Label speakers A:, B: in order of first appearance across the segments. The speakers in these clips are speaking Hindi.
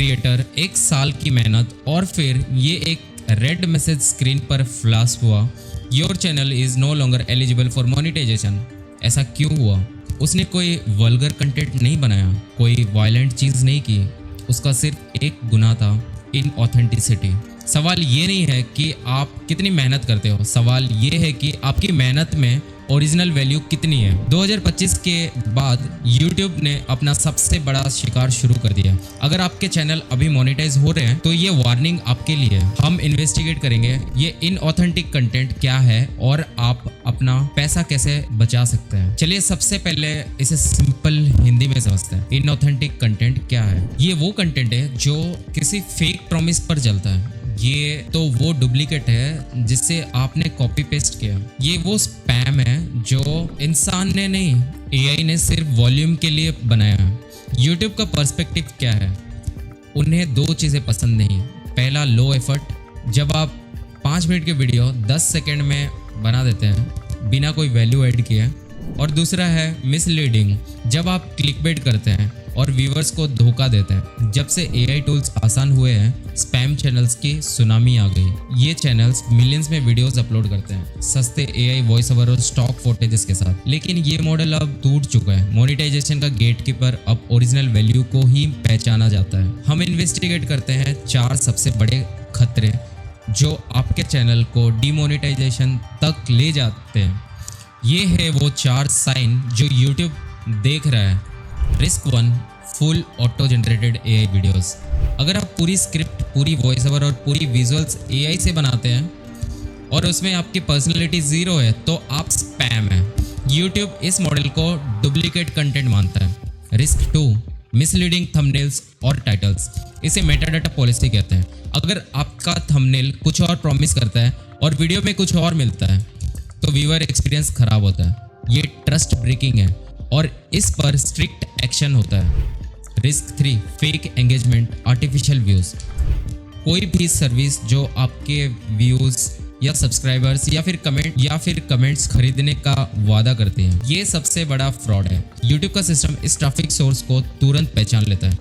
A: क्रिएटर, 1 साल की मेहनत और फिर ये एक रेड मैसेज स्क्रीन पर फ्लैश हुआ, your channel is no longer eligible for monetisation. ऐसा क्यों हुआ? उसने कोई वल्गर कंटेंट नहीं बनाया, कोई वायलेंट चीज़ नहीं की, उसका सिर्फ एक गुनाह था, इनऑथेंटिसिटी। सवाल ये नहीं है कि आप कितनी मेहनत करते हो, सवाल ये है कि आपकी मेहनत में ओरिजिनल वैल्यू कितनी है। 2025 के बाद YouTube ने अपना सबसे बड़ा शिकार शुरू कर दिया। अगर आपके चैनल अभी मोनेटाइज हो रहे हैं तो ये वार्निंग आपके लिए है। हम इन्वेस्टिगेट करेंगे ये इनऑथेंटिक कंटेंट क्या है और आप अपना पैसा कैसे बचा सकते हैं। चलिए सबसे पहले इसे सिंपल हिंदी में समझते हैं। इनऑथेंटिक कंटेंट क्या है? ये वो कंटेंट है जो किसी फेक प्रॉमिस पर चलता है। ये तो वो डुप्लीकेट है जिससे आपने कॉपी पेस्ट किया। ये वो स्पैम है जो इंसान ने नहीं, एआई ने सिर्फ वॉल्यूम के लिए बनाया है। YouTube का पर्सपेक्टिव क्या है? उन्हें 2 चीज़ें पसंद नहीं। पहला, लो एफर्ट। जब आप 5 मिनट की वीडियो 10 सेकेंड में बना देते हैं बिना कोई वैल्यू ऐड किए। और दूसरा है मिसलीडिंग। जब आप क्लिकबेट करते हैं और व्यूअर्स को धोखा देते हैं। जब से एआई टूल्स आसान हुए हैं, स्पैम चैनल्स की सुनामी आ गई। ये चैनल्स मिलियंस में वीडियोस अपलोड करते हैं सस्ते एआई वॉइस ओवर और स्टॉक फुटेजेस के साथ। लेकिन ये मॉडल अब टूट चुका है। मोनेटाइजेशन का गेटकीपर अब ओरिजिनल वैल्यू को ही पहचाना जाता है। हम इन्वेस्टिगेट करते हैं 4 सबसे बड़े खतरे जो आपके चैनल को डिमोनेटाइजेशन तक ले जाते हैं। ये है वो 4 साइन जो YouTube देख रहा है। Risk 1, full auto generated AI videos. अगर आप पूरी स्क्रिप्ट, पूरी वॉइस ओवर और पूरी विजुअल्स एआई से बनाते हैं और उसमें आपकी पर्सनैलिटी 0 है तो आप स्पैम है। YouTube इस मॉडल को डुप्लीकेट कंटेंट मानता है। रिस्क 2, मिसलीडिंग थंबनेल्स और टाइटल्स। इसे मेटाडाटा पॉलिसी कहते हैं। अगर आपका थंबनेल कुछ और प्रॉमिस करता है और वीडियो में कुछ और मिलता है तो व्यूअर एक्सपीरियंस खराब होता है। ये ट्रस्ट ब्रेकिंग है और इस पर स्ट्रिक्ट एक्शन होता है। Risk 3, fake engagement, artificial views. कोई भी सर्विस जो आपके व्यूज या सब्सक्राइबर्स या फिर कमेंट्स खरीदने का वादा करते हैं, ये सबसे बड़ा फ्रॉड है। YouTube का सिस्टम इस ट्रैफिक सोर्स को तुरंत पहचान लेता है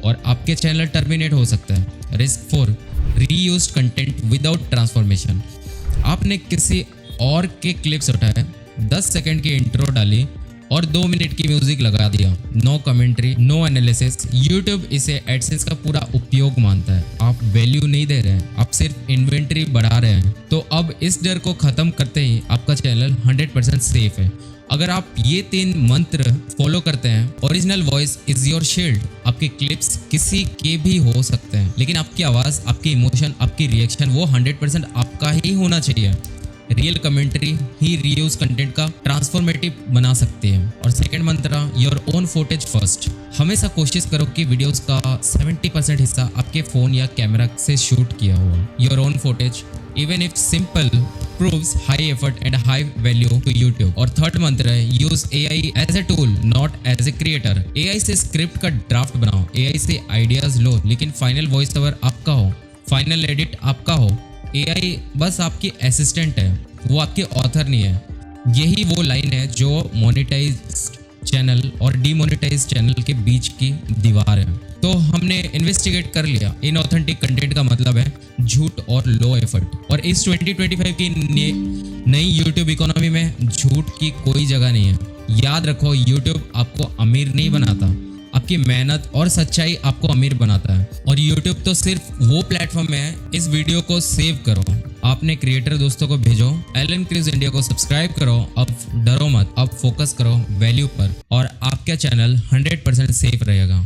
A: और आपके चैनल टर्मिनेट हो सकता है। Risk 4, reused content without transformation. आपने किसी और के क्लिप्स उठाए, 10 सेकंड की इंट्रो डाली और 2 मिनट की म्यूजिक लगा दिया। No commentary, no analysis. YouTube इसे एडसेंस का पूरा उपयोग मानता है। आप वैल्यू नहीं दे रहे हैं, आप सिर्फ इन्वेंट्री बढ़ा रहे हैं। तो अब इस डर को खत्म करते ही आपका चैनल 100% सेफ है। अगर आप ये 3 मंत्र फॉलो करते हैं, original voice is your shield. आपके क्लिप्स किसी के भी हो सकते हैं लेकिन आपकी आवाज़, आपकी इमोशन, आपकी रिएक्शन वो 100% आपका ही होना चाहिए। रियल कमेंट्री ही रीयूज कंटेंट का ट्रांसफॉर्मेटिव बना सकती है। और सेकंड मंत्र, योर ओन फुटेज फर्स्ट। हमेशा कोशिश करो कि वीडियोस का 70% हिस्सा आपके फ़ोन या कैमरा से शूट किया हुआ। Your own footage even if simple proves high effort and high value to YouTube। और थर्ड मंत्र है, use AI as a tool not as a creator. AI से स्क्रिप्ट का ड्राफ्ट बनाओ, एआई से आइडियाज लो, लेकिन फाइनल वॉइस ओवर आपका हो, फाइनल एडिट आपका हो। एआई बस आपकी असिस्टेंट है, वो आपके ऑथर नहीं है। यही वो लाइन है जो मोनेटाइज चैनल और डीमोनेटाइज चैनल के बीच की दीवार है। तो हमने इन्वेस्टिगेट कर लिया, इनऑथेंटिक कंटेंट का मतलब है झूठ और लो एफर्ट। और इस 2025 की नई YouTube इकोनॉमी में झूठ की कोई जगह नहीं है। याद रखो, YouTube आपको अमीर नहीं बनाता, आपकी मेहनत और सच्चाई आपको अमीर बनाता है। और YouTube तो सिर्फ वो प्लेटफॉर्म है। इस वीडियो को सेव करो, आपने क्रिएटर दोस्तों को भेजो, एलन क्रूज इंडिया को सब्सक्राइब करो। अब डरो मत, अब फोकस करो वैल्यू पर और आपका चैनल 100% सेफ रहेगा।